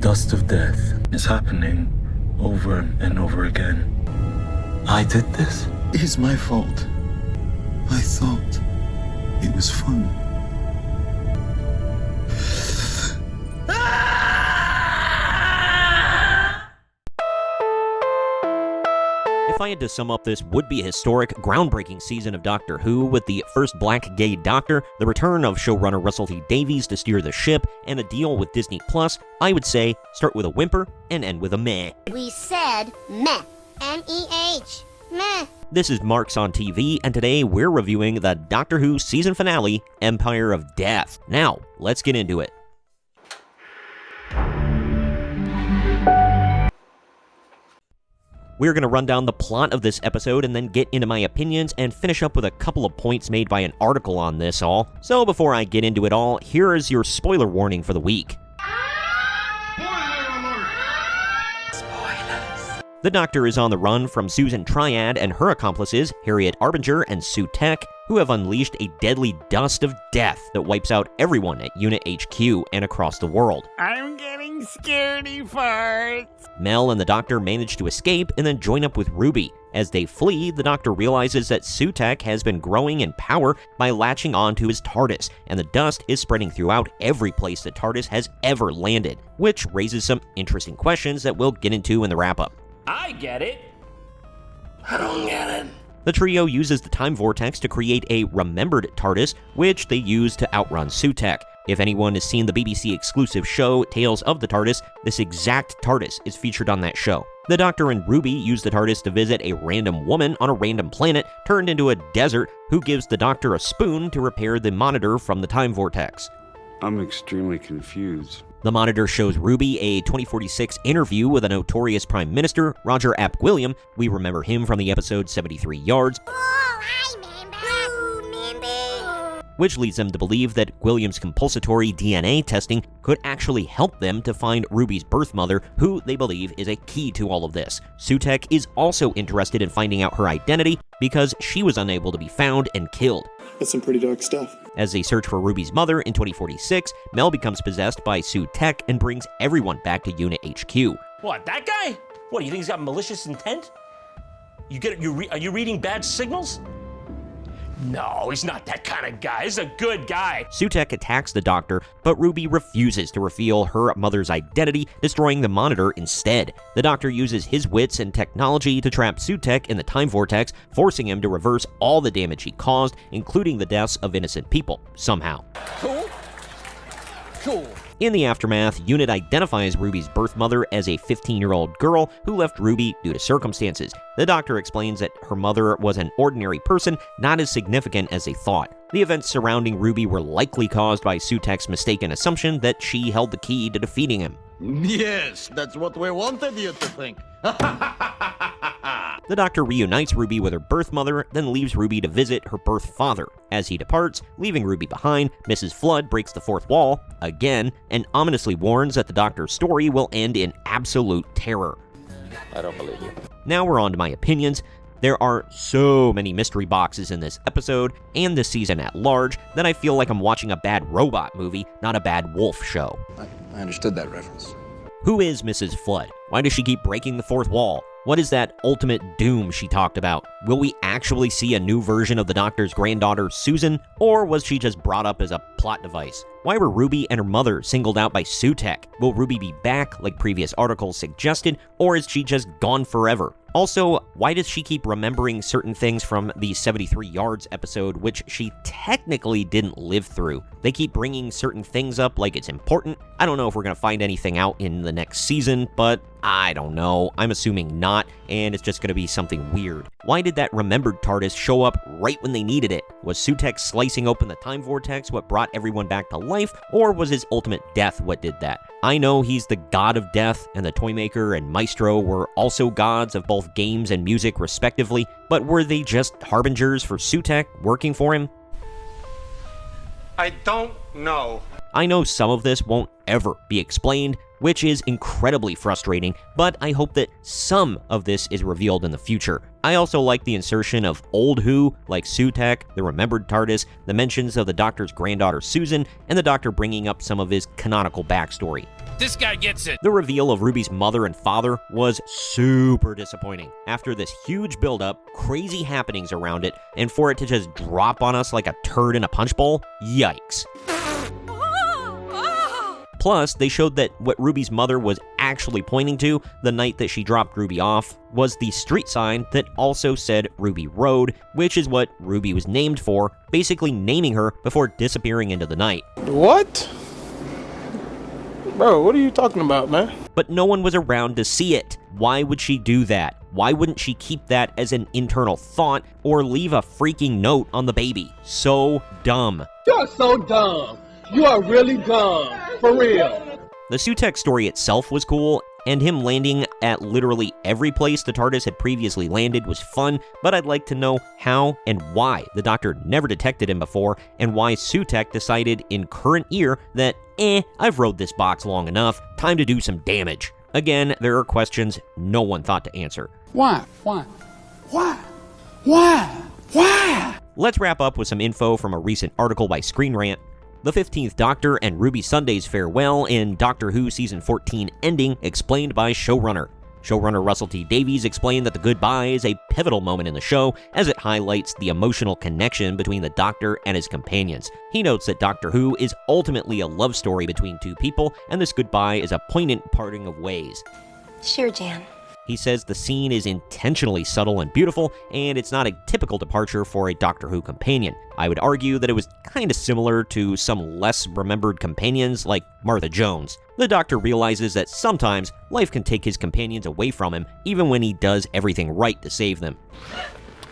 dust of death is happening over and over again. I did this. It's my fault. I thought it was fun. If I had to sum up this would-be historic, groundbreaking season of Doctor Who with the first black gay doctor, the return of showrunner Russell T Davies to steer the ship, and a deal with Disney Plus, I would say start with a whimper and end with a meh. We said meh. M-E-H. Meh. This is Marks on TV, and today we're reviewing the Doctor Who season finale, Empire of Death. Now, let's get into it. We're going to run down the plot of this episode and then get into my opinions and finish up with a couple of points made by an article on this all. So before I get into it all, here is your spoiler warning for the week. The Doctor is on the run from Susan Triad and her accomplices, Harriet Arbinger and Sue Tech, who have unleashed a deadly dust of death that wipes out everyone at Unit HQ and across the world. I'm getting scaredy farts. Mel and the Doctor manage to escape and then join up with Ruby. As they flee, the Doctor realizes that Sutekh has been growing in power by latching onto his TARDIS, and the dust is spreading throughout every place the TARDIS has ever landed, which raises some interesting questions that we'll get into in the wrap-up. I get it. I don't get it. The trio uses the time vortex to create a remembered TARDIS, which they use to outrun Sutekh. If anyone has seen the BBC exclusive show Tales of the TARDIS, this exact TARDIS is featured on that show. The Doctor and Ruby use the TARDIS to visit a random woman on a random planet turned into a desert who gives the Doctor a spoon to repair the monitor from the time vortex. I'm extremely confused. The monitor shows Ruby a 2046 interview with a notorious Prime Minister, Roger Ap Gwilliam. We remember him from the episode 73 Yards. Oh, I remember. Which leads them to believe that Gwilliam's compulsory DNA testing could actually help them to find Ruby's birth mother, who they believe is a key to all of this. Sutekh is also interested in finding out her identity because she was unable to be found and killed. That's some pretty dark stuff. As they search for Ruby's mother in 2046, Mel becomes possessed by Sutekh and brings everyone back to Unit HQ. What, that guy? What, do you think he's got malicious intent? Are you reading bad signals? No, he's not that kind of guy. He's a good guy. Sutekh attacks the Doctor, but Ruby refuses to reveal her mother's identity, destroying the monitor instead. The Doctor uses his wits and technology to trap Sutekh in the time vortex, forcing him to reverse all the damage he caused, including the deaths of innocent people, somehow. Cool. In the aftermath, Unit identifies Ruby's birth mother as a 15-year-old girl who left Ruby due to circumstances. The Doctor explains that her mother was an ordinary person, not as significant as they thought. The events surrounding Ruby were likely caused by Sutekh's mistaken assumption that she held the key to defeating him. Yes, that's what we wanted you to think. The Doctor reunites Ruby with her birth mother, then leaves Ruby to visit her birth father. As he departs, leaving Ruby behind, Mrs. Flood breaks the fourth wall, again, and ominously warns that the Doctor's story will end in absolute terror. I don't believe you. Now we're on to my opinions. There are so many mystery boxes in this episode, and this season at large, that I feel like I'm watching a bad robot movie, not a bad wolf show. I understood that reference. Who is Mrs. Flood? Why does she keep breaking the fourth wall? What is that ultimate doom she talked about? Will we actually see a new version of the Doctor's granddaughter, Susan, or was she just brought up as a plot device? Why were Ruby and her mother singled out by Sutekh? Will Ruby be back, like previous articles suggested, or is she just gone forever? Also, why does she keep remembering certain things from the 73 Yards episode, which she technically didn't live through? They keep bringing certain things up like it's important. I don't know if we're going to find anything out in the next season, but I don't know. I'm assuming not, and it's just going to be something weird. Why did that remembered TARDIS show up right when they needed it? Was Sutekh slicing open the time vortex what brought everyone back to life, or was his ultimate death what did that? I know he's the god of death, and the Toymaker and Maestro were also gods of both games and music respectively, but were they just harbingers for Sutekh working for him? I don't know. I know some of this won't ever be explained, which is incredibly frustrating, but I hope that some of this is revealed in the future. I also like the insertion of old Who, like Sutekh, the remembered TARDIS, the mentions of the Doctor's granddaughter Susan, and the Doctor bringing up some of his canonical backstory. This guy gets it. The reveal of Ruby's mother and father was super disappointing. After this huge buildup, crazy happenings around it, and for it to just drop on us like a turd in a punch bowl, yikes. Plus, they showed that what Ruby's mother was actually pointing to the night that she dropped Ruby off was the street sign that also said Ruby Road, which is what Ruby was named for, basically naming her before disappearing into the night. What? Bro, what are you talking about, man? But no one was around to see it. Why would she do that? Why wouldn't she keep that as an internal thought or leave a freaking note on the baby? So dumb. You're so dumb. You are really dumb. For real. The Sutekh story itself was cool, and him landing at literally every place the TARDIS had previously landed was fun, but I'd like to know how and why the Doctor never detected him before, and why Sutekh decided in current year that, I've rode this box long enough, time to do some damage. Again, there are questions no one thought to answer. Why? Let's wrap up with some info from a recent article by Screen Rant. The 15th Doctor and Ruby Sunday's farewell in Doctor Who Season 14 ending explained by showrunner. Showrunner Russell T Davies explained that the goodbye is a pivotal moment in the show as it highlights the emotional connection between the Doctor and his companions. He notes that Doctor Who is ultimately a love story between two people, and this goodbye is a poignant parting of ways. Sure, Jan. He says the scene is intentionally subtle and beautiful, and it's not a typical departure for a Doctor Who companion. I would argue that it was kinda similar to some less remembered companions like Martha Jones. The Doctor realizes that sometimes life can take his companions away from him, even when he does everything right to save them.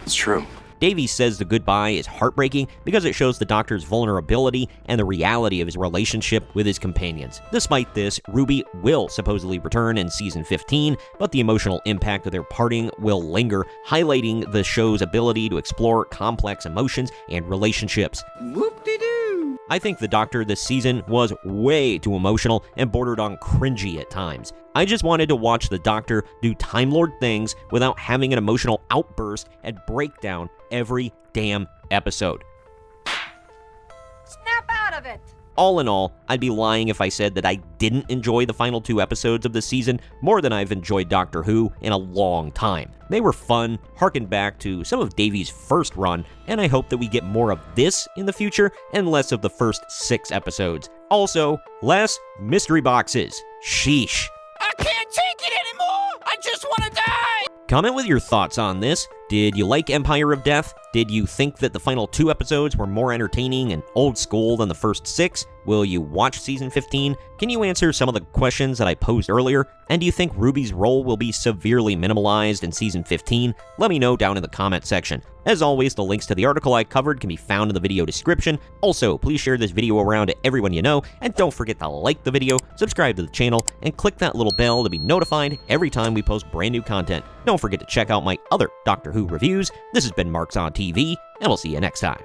It's true. Davies says the goodbye is heartbreaking because it shows the Doctor's vulnerability and the reality of his relationship with his companions. Despite this, Ruby will supposedly return in Season 15, but the emotional impact of their parting will linger, highlighting the show's ability to explore complex emotions and relationships. Whoop-de-doo. I think the Doctor this season was way too emotional and bordered on cringy at times. I just wanted to watch the Doctor do Time Lord things without having an emotional outburst and breakdown every damn episode. Snap out of it! All in all, I'd be lying if I said that I didn't enjoy the final 2 episodes of the season more than I've enjoyed Doctor Who in a long time. They were fun, harkened back to some of Davies' first run, and I hope that we get more of this in the future and less of the first 6 episodes. Also, less mystery boxes. Sheesh. I can't take it anymore. I just want to die. Comment with your thoughts on this. Did you like Empire of Death? Did you think that the final 2 episodes were more entertaining and old school than the first 6? Will you watch Season 15? Can you answer some of the questions that I posed earlier? And do you think Ruby's role will be severely minimalized in Season 15? Let me know down in the comment section. As always, the links to the article I covered can be found in the video description. Also, please share this video around to everyone you know, and don't forget to like the video, subscribe to the channel, and click that little bell to be notified every time we post brand new content. Don't forget to check out my other Doctor Who reviews. This has been Marks on TV, and we'll see you next time.